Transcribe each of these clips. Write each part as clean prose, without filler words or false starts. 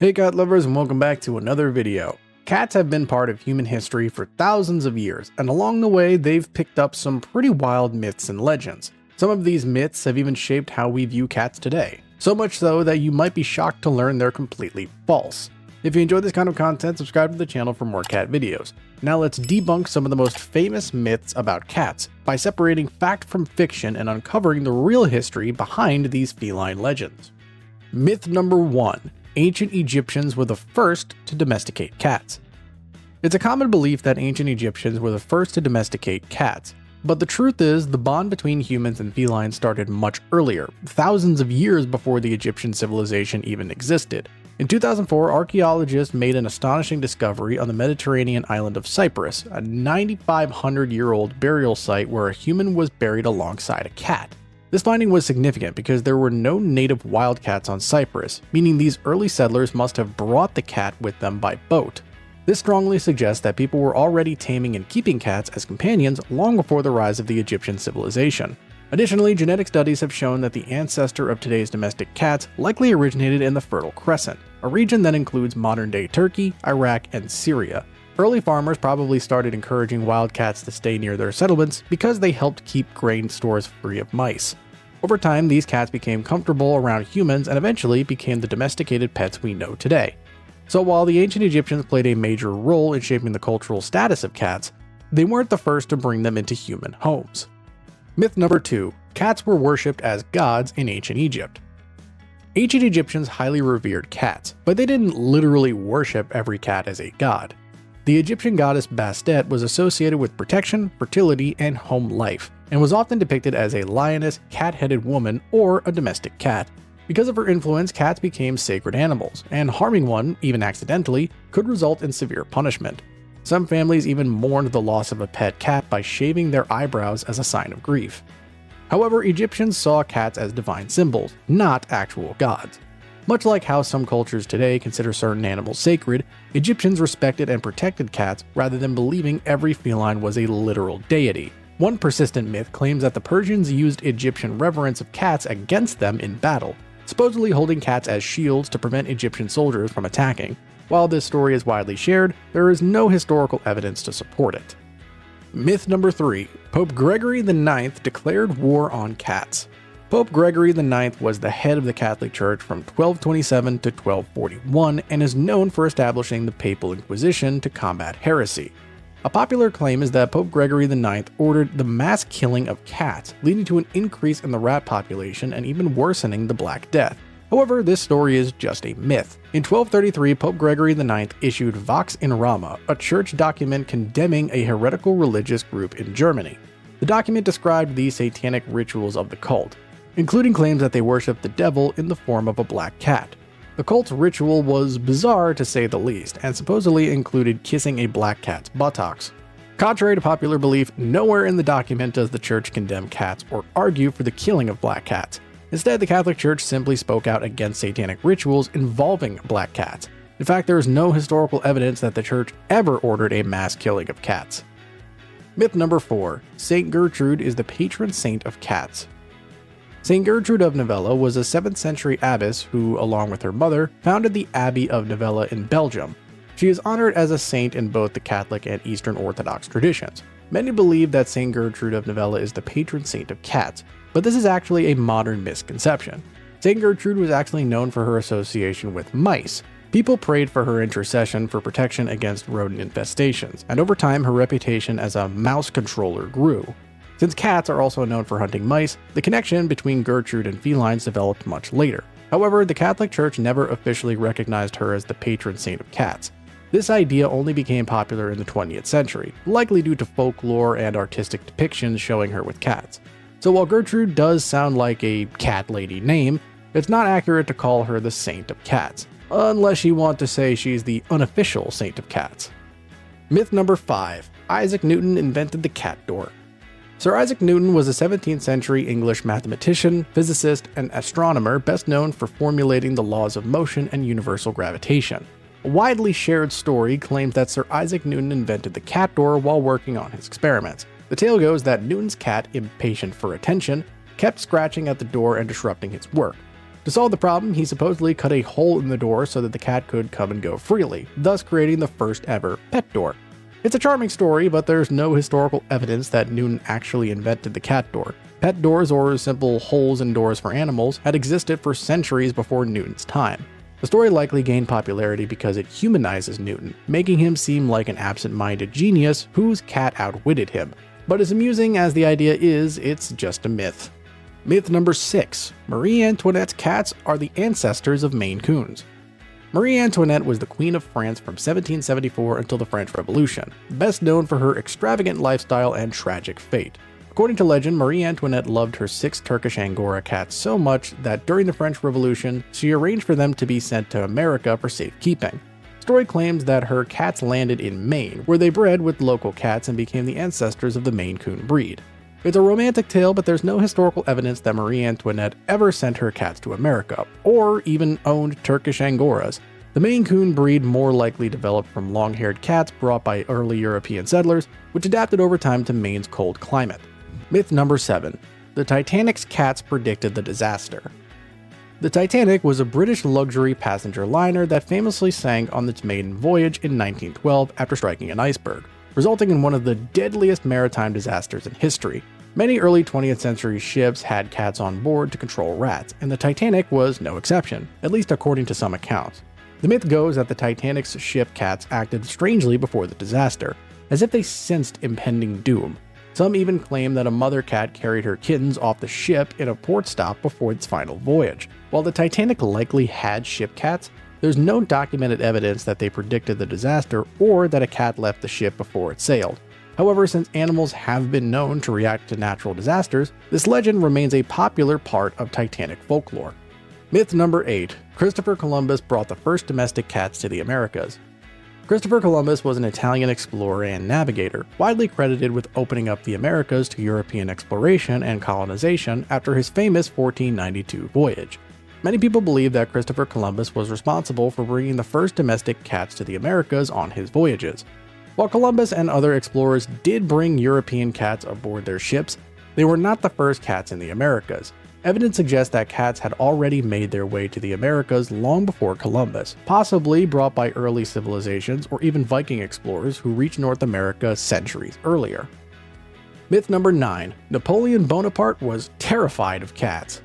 Hey cat lovers, and welcome back to another video. Cats have been part of human history for thousands of years, and along the way they've picked up some pretty wild myths and legends. Some of these myths have even shaped how we view cats today, so much so that you might be shocked to learn they're completely false. If you enjoy this kind of content, subscribe to the channel for more cat videos. Now let's debunk some of the most famous myths about cats by separating fact from fiction and uncovering the real history behind these feline legends. Myth number 1. Ancient Egyptians were the first to domesticate cats. It's a common belief that ancient Egyptians were the first to domesticate cats, but the truth is the bond between humans and felines started much earlier, thousands of years before the Egyptian civilization even existed. In 2004, archaeologists made an astonishing discovery on the Mediterranean island of Cyprus, a 9,500-year-old burial site where a human was buried alongside a cat. This finding was significant because there were no native wildcats on Cyprus, meaning these early settlers must have brought the cat with them by boat. This strongly suggests that people were already taming and keeping cats as companions long before the rise of the Egyptian civilization. Additionally, genetic studies have shown that the ancestor of today's domestic cats likely originated in the Fertile Crescent, a region that includes modern-day Turkey, Iraq, and Syria. Early farmers probably started encouraging wildcats to stay near their settlements because they helped keep grain stores free of mice. Over time, these cats became comfortable around humans and eventually became the domesticated pets we know today. So while the ancient Egyptians played a major role in shaping the cultural status of cats, they weren't the first to bring them into human homes. Myth number 2. Cats were worshipped as gods in ancient Egypt. Ancient Egyptians highly revered cats, but they didn't literally worship every cat as a god. The Egyptian goddess Bastet was associated with protection, fertility, and home life, and was often depicted as a lioness, cat-headed woman, or a domestic cat. Because of her influence, cats became sacred animals, and harming one, even accidentally, could result in severe punishment. Some families even mourned the loss of a pet cat by shaving their eyebrows as a sign of grief. However, Egyptians saw cats as divine symbols, not actual gods. Much like how some cultures today consider certain animals sacred, Egyptians respected and protected cats rather than believing every feline was a literal deity. One persistent myth claims that the Persians used Egyptian reverence of cats against them in battle, supposedly holding cats as shields to prevent Egyptian soldiers from attacking. While this story is widely shared, there is no historical evidence to support it. Myth number 3. Pope Gregory IX declared war on cats. Pope Gregory IX was the head of the Catholic Church from 1227 to 1241 and is known for establishing the Papal Inquisition to combat heresy. A popular claim is that Pope Gregory IX ordered the mass killing of cats, leading to an increase in the rat population and even worsening the Black Death. However, this story is just a myth. In 1233, Pope Gregory IX issued Vox in Rama, a church document condemning a heretical religious group in Germany. The document described the satanic rituals of the cult, including claims that they worshipped the devil in the form of a black cat. The cult's ritual was bizarre to say the least, and supposedly included kissing a black cat's buttocks. Contrary to popular belief, nowhere in the document does the church condemn cats or argue for the killing of black cats. Instead, the Catholic Church simply spoke out against satanic rituals involving black cats. In fact, there is no historical evidence that the church ever ordered a mass killing of cats. Myth number 4. Saint Gertrude is the patron saint of cats. Saint Gertrude of Novella was a 7th century abbess who, along with her mother, founded the Abbey of Novella in Belgium. She is honored as a saint in both the Catholic and Eastern Orthodox traditions. Many believe that Saint Gertrude of Novella is the patron saint of cats, but this is actually a modern misconception. Saint Gertrude was actually known for her association with mice. People prayed for her intercession for protection against rodent infestations, and over time her reputation as a mouse controller grew. Since cats are also known for hunting mice, the connection between Gertrude and felines developed much later. However, the Catholic Church never officially recognized her as the patron saint of cats. This idea only became popular in the 20th century, likely due to folklore and artistic depictions showing her with cats. So while Gertrude does sound like a cat lady name, it's not accurate to call her the saint of cats, unless you want to say she's the unofficial saint of cats. Myth number 5. Isaac Newton invented the cat door. Sir Isaac Newton was a 17th century English mathematician, physicist, and astronomer best known for formulating the laws of motion and universal gravitation. A widely shared story claims that Sir Isaac Newton invented the cat door while working on his experiments. The tale goes that Newton's cat, impatient for attention, kept scratching at the door and disrupting his work. To solve the problem, he supposedly cut a hole in the door so that the cat could come and go freely, thus creating the first ever pet door. It's a charming story, but there's no historical evidence that Newton actually invented the cat door. Pet doors, or simple holes in doors for animals, had existed for centuries before Newton's time. The story likely gained popularity because it humanizes Newton, making him seem like an absent-minded genius whose cat outwitted him. But as amusing as the idea is, it's just a myth. Myth number 6. Marie Antoinette's cats are the ancestors of Maine Coons. Marie Antoinette was the Queen of France from 1774 until the French Revolution, best known for her extravagant lifestyle and tragic fate. According to legend, Marie Antoinette loved her 6 Turkish Angora cats so much that during the French Revolution, she arranged for them to be sent to America for safekeeping. Story claims that her cats landed in Maine, where they bred with local cats and became the ancestors of the Maine Coon breed. It's a romantic tale, but there's no historical evidence that Marie Antoinette ever sent her cats to America, or even owned Turkish Angoras. The Maine Coon breed more likely developed from long-haired cats brought by early European settlers, which adapted over time to Maine's cold climate. Myth number 7. The Titanic's cats predicted the disaster. The Titanic was a British luxury passenger liner that famously sank on its maiden voyage in 1912 after striking an iceberg, resulting in one of the deadliest maritime disasters in history. Many early 20th century ships had cats on board to control rats, and the Titanic was no exception, at least according to some accounts. The myth goes that the Titanic's ship cats acted strangely before the disaster, as if they sensed impending doom. Some even claim that a mother cat carried her kittens off the ship in a port stop before its final voyage. While the Titanic likely had ship cats, there's no documented evidence that they predicted the disaster or that a cat left the ship before it sailed. However, since animals have been known to react to natural disasters, this legend remains a popular part of Titanic folklore. Myth number 8. Christopher Columbus brought the first domestic cats to the Americas. Christopher Columbus was an Italian explorer and navigator, widely credited with opening up the Americas to European exploration and colonization after his famous 1492 voyage. Many people believe that Christopher Columbus was responsible for bringing the first domestic cats to the Americas on his voyages. While Columbus and other explorers did bring European cats aboard their ships, they were not the first cats in the Americas. Evidence suggests that cats had already made their way to the Americas long before Columbus, possibly brought by early civilizations or even Viking explorers who reached North America centuries earlier. Myth number 9. Napoleon Bonaparte was terrified of cats.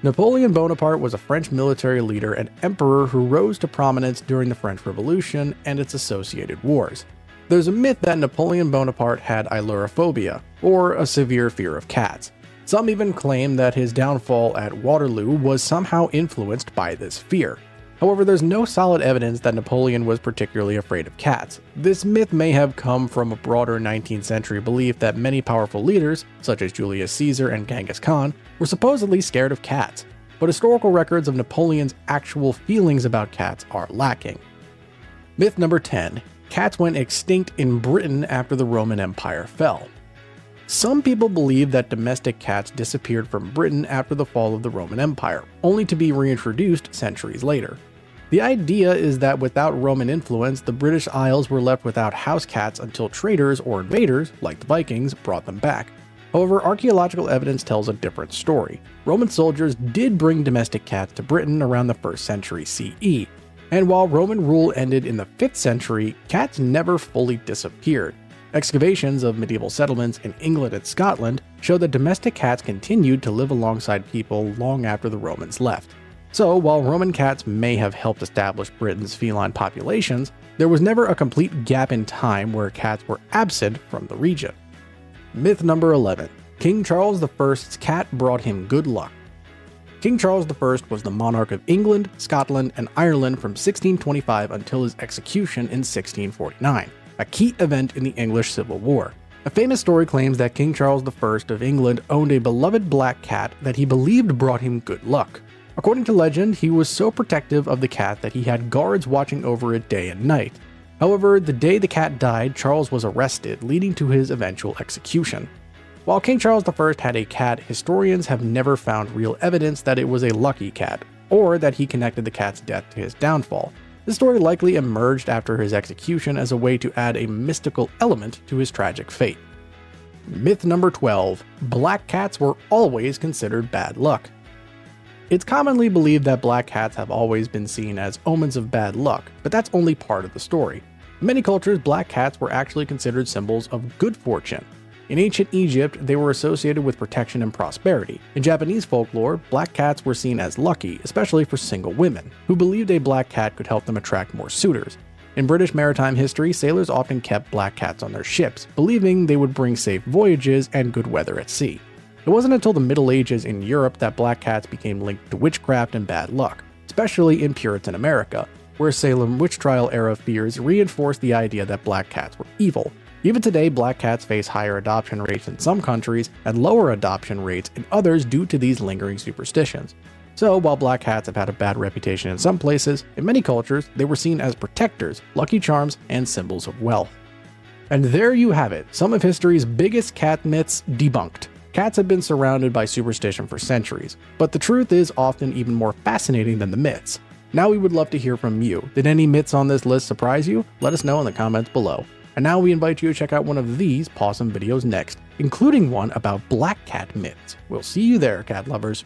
Napoleon Bonaparte was a French military leader and emperor who rose to prominence during the French Revolution and its associated wars. There's a myth that Napoleon Bonaparte had ailurophobia, or a severe fear of cats. Some even claim that his downfall at Waterloo was somehow influenced by this fear. However, there's no solid evidence that Napoleon was particularly afraid of cats. This myth may have come from a broader 19th century belief that many powerful leaders, such as Julius Caesar and Genghis Khan, were supposedly scared of cats, but historical records of Napoleon's actual feelings about cats are lacking. Myth number 10. Cats went extinct in Britain after the Roman Empire fell. Some people believe that domestic cats disappeared from Britain after the fall of the Roman Empire, only to be reintroduced centuries later. The idea is that without Roman influence, the British Isles were left without house cats until traders or invaders, like the Vikings, brought them back. However, archaeological evidence tells a different story. Roman soldiers did bring domestic cats to Britain around the 1st century CE, and while Roman rule ended in the 5th century, cats never fully disappeared. Excavations of medieval settlements in England and Scotland show that domestic cats continued to live alongside people long after the Romans left. So, while Roman cats may have helped establish Britain's feline populations, there was never a complete gap in time where cats were absent from the region. Myth number 11. King Charles I's cat brought him good luck. King Charles I was the monarch of England, Scotland, and Ireland from 1625 until his execution in 1649. A key event in the English Civil War. A famous story claims that King Charles I of England owned a beloved black cat that he believed brought him good luck. According to legend, he was so protective of the cat that he had guards watching over it day and night. However, the day the cat died, Charles was arrested, leading to his eventual execution. While King Charles I had a cat, historians have never found real evidence that it was a lucky cat, or that he connected the cat's death to his downfall. This story likely emerged after his execution as a way to add a mystical element to his tragic fate. Myth number 12. Black cats were always considered bad luck. It's commonly believed that black cats have always been seen as omens of bad luck, but that's only part of the story. In many cultures, black cats were actually considered symbols of good fortune. In ancient Egypt, they were associated with protection and prosperity. In Japanese folklore, black cats were seen as lucky, especially for single women, who believed a black cat could help them attract more suitors. In British maritime history, sailors often kept black cats on their ships, believing they would bring safe voyages and good weather at sea. It wasn't until the Middle Ages in Europe that black cats became linked to witchcraft and bad luck, especially in Puritan America, where Salem witch trial era fears reinforced the idea that black cats were evil. Even today, black cats face higher adoption rates in some countries and lower adoption rates in others due to these lingering superstitions. So, while black cats have had a bad reputation in some places, in many cultures, they were seen as protectors, lucky charms, and symbols of wealth. And there you have it, some of history's biggest cat myths debunked. Cats have been surrounded by superstition for centuries, but the truth is often even more fascinating than the myths. Now we would love to hear from you. Did any myths on this list surprise you? Let us know in the comments below. And now we invite you to check out one of these PAWSOME videos next, including one about black cat myths. We'll see you there, cat lovers.